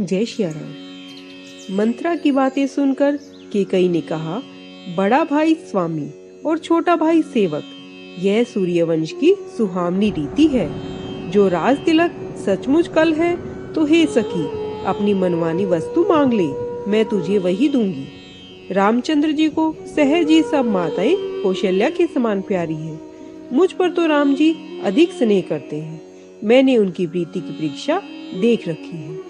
जय श्री राम। मंत्रा की बातें सुनकर केकई ने कहा, बड़ा भाई स्वामी और छोटा भाई सेवक, यह सूर्यवंश की सुहावनी रीति है। जो राज तिलक सचमुच कल है तो हे सखी, अपनी मनमानी वस्तु मांग ले, मैं तुझे वही दूंगी। रामचंद्र जी को सहज ही सब माताएं कौशल्या के समान प्यारी है। मुझ पर तो राम जी अधिक स्नेह करते हैं। मैंने उनकी प्रीति की परीक्षा देख रखी है।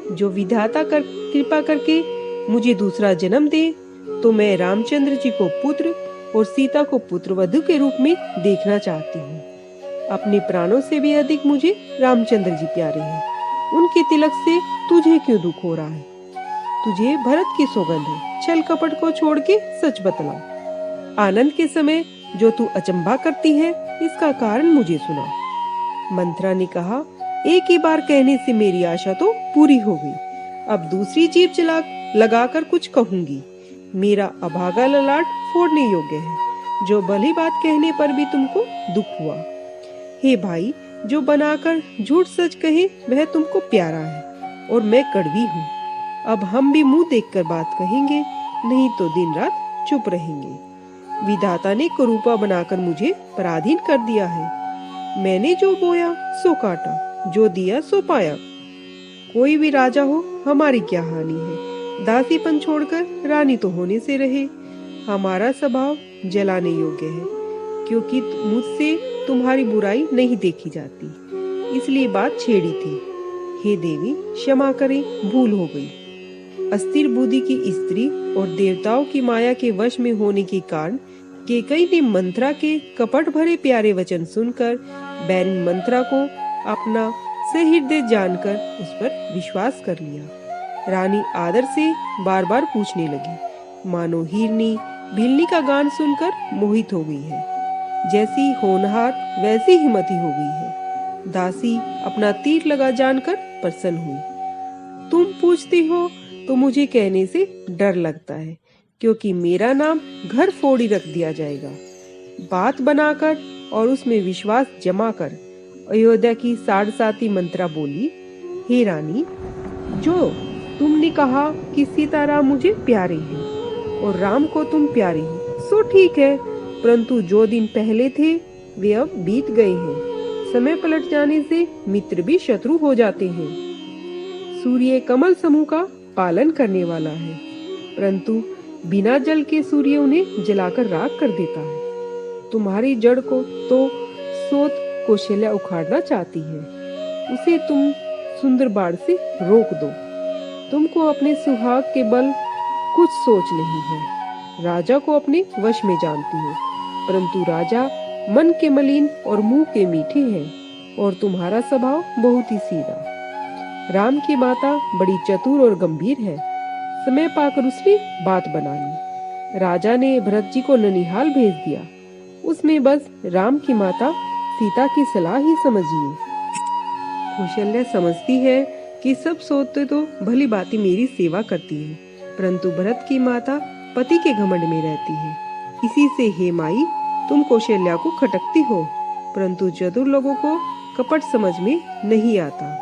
जो विधाता कृपा करके मुझे दूसरा जन्म दे तो मैं रामचंद्र जी को पुत्र और सीता को पुत्रवधू के रूप में देखना चाहती हूँ। अपने प्राणों से भी अधिक मुझे रामचंद्र जी प्यारे हैं। उनके तिलक से तुझे क्यों दुख हो रहा है? तुझे भरत की सौगंध है, छल कपट को छोड़ के सच बतला। आनंद के समय जो तू अचंभा करती है, इसका कारण मुझे सुना। मंत्रा ने कहा, एक ही बार कहने से मेरी आशा तो पूरी हो गई। अब दूसरी जीभ लगाकर कुछ कहूंगी। मेरा अभागा ललाट फोड़ने योग्य है, जो भली बात कहने पर भी तुमको दुख हुआ। हे भाई, जो बनाकर झूठ सच कहे वह तुमको प्यारा है और मैं कड़वी हूँ। अब हम भी मुंह देखकर बात कहेंगे, नहीं तो दिन रात चुप रहेंगे। विधाता ने कुरूपा बनाकर मुझे पराधीन कर दिया है। मैंने जो बोया सो काटा, जो दिया सो पाया। कोई भी राजा हो, हमारी क्या हानि है? दासीपन छोड़कर रानी तो होने से रहे। हमारा स्वभाव जलाने योग्य है, क्योंकि मुझसे तुम्हारी बुराई नहीं देखी जाती, इसलिए बात छेड़ी थी। हे देवी, क्षमा करें, भूल हो गई। अस्थिर बुद्धि की स्त्री और देवताओं की माया के वश में होने के कारण केकई ने मंत्रा के कपट भरे प्यारे वचन सुनकर बैरिन मंत्रा को अपना सहृदय जानकर उस पर विश्वास कर लिया। रानी आदर से बार बार पूछने लगी, मानो हिरनी भिलनी का गान सुनकर मोहित हो गई है। जैसी होनहार वैसी ही मती हो गई है। दासी अपना तीर लगा जानकर प्रसन्न हुई। तुम पूछती हो तो मुझे कहने से डर लगता है, क्योंकि मेरा नाम घर फोड़ी रख दिया जाएगा। बात बनाकर और उसमें विश्वास जमा कर अयोध्या की साड़साती मंत्रा बोली, हे रानी, जो तुमने कहा कि सीताराम मुझे प्यारे हैं और राम को तुम प्यारी हो, सो ठीक है, परंतु जो दिन पहले थे वे अब बीत गए हैं। समय पलट जाने से मित्र भी शत्रु हो जाते हैं। सूर्य कमल समूह का पालन करने वाला है, परंतु बिना जल के सूर्य उन्हें जलाकर राख कर देता है। तुम्हारी जड़ को तो सोत कौशल्या उखाड़ना चाहती है, उसे तुम सुंदर बाढ़ से रोक दो। तुमको अपने सुहाग के बल कुछ सोच नहीं है। राजा को अपने वश में जानती हो, परंतु राजा मन के मलिन और मुंह के मीठे हैं और तुम्हारा स्वभाव बहुत ही सीधा। राम की माता बड़ी चतुर और गंभीर है। समय पाकर उसने बात बना ली। राजा ने भरत जी को ननिहाल भेज दिया। उसमें बस राम की माता सीता की सलाह ही समझिए। कौशल्या समझती है कि सब सोते तो भली भांति मेरी सेवा करती है, परंतु भरत की माता पति के घमंड में रहती है। इसी से हे माई, तुम कौशल्या को खटकती हो, परंतु चतुर लोगों को कपट समझ में नहीं आता।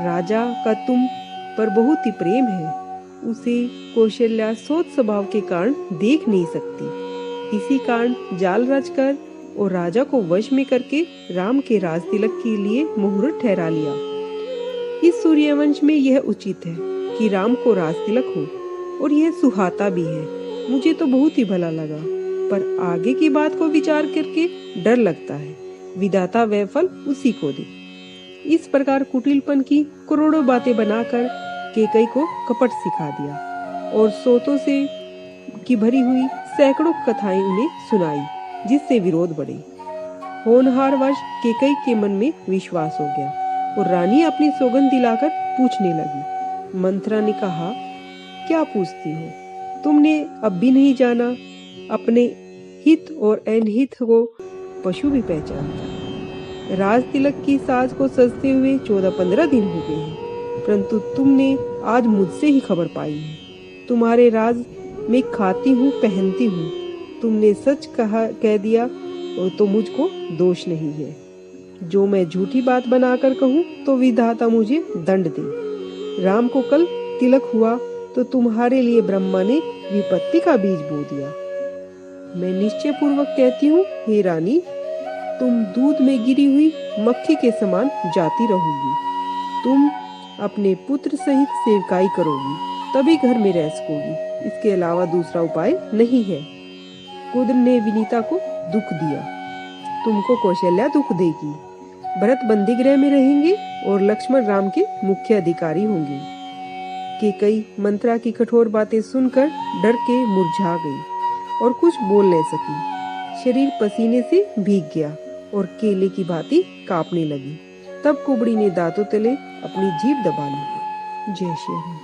राजा का तुम पर बहुत ही प्रेम है, उसे कौशल्या सोच स्वभाव के कारण देख नहीं सकती। इसी कारण जाल रचकर और राजा को वश में करके राम के राज तिलक के लिए मुहूर्त ठहरा लिया। इस सूर्यवंश में यह उचित है कि राम को राज तिलक हो, और यह सुहाता भी है। मुझे तो बहुत ही भला लगा, पर आगे की बात को विचार करके डर लगता है। विधाता वह फल उसी को दे। इस प्रकार कुटिलपन की करोड़ों बातें बनाकर केकई को कपट सिखा दिया और सोतों से की भरी हुई सैकड़ों कथाएं उन्हें सुनाई, जिससे विरोध बढ़े। होनहार वश केकई के मन में विश्वास हो गया और रानी अपनी सौगंध दिलाकर पूछने लगी। मंत्रा ने कहा, क्या पूछती हो? तुमने अब भी नहीं जाना? अपने हित और अनहित को पशु भी पहचानता है। राज तिलक की साज को सजते हुए 14-15 दिन हो गए हैं, परंतु तुमने आज मुझसे ही खबर पाई है। तुम्हारे राज में खाती हूँ, पहनती हूँ। तुमने सच कह दिया तो मुझको दोष नहीं है। जो मैं झूठी बात बनाकर कहूँ तो विधाता मुझे दंड दे। राम को कल तिलक हुआ तो तुम्हारे लिए ब्रह्मा ने विपत्ति का बीज बो दिया। मैं निश्चय पूर्वक कहती हूँ, हे रानी, तुम दूध में गिरी हुई मक्खी के समान जाती रहोगी। तुम अपने पुत्र सहित सेवकाई करोगी, तभी घर में रह सकोगी। इसके अलावा दूसरा उपाय नहीं है। कुद्र ने विनीता को दुख दिया, तुमको कौशल्या दुख देगी। भरत बंदी गृह में रहेंगे और लक्ष्मण राम के मुख्य अधिकारी होंगे। कैकेयी मंत्रा की कठोर बातें सुनकर डर के मुरझा गई और कुछ बोल नहीं सकी। शरीर पसीने से भीग गया और केले की भांति कांपने लगी। तब कुबड़ी ने दांतों तले अपनी जीभ दबा ली। जय श्री राम।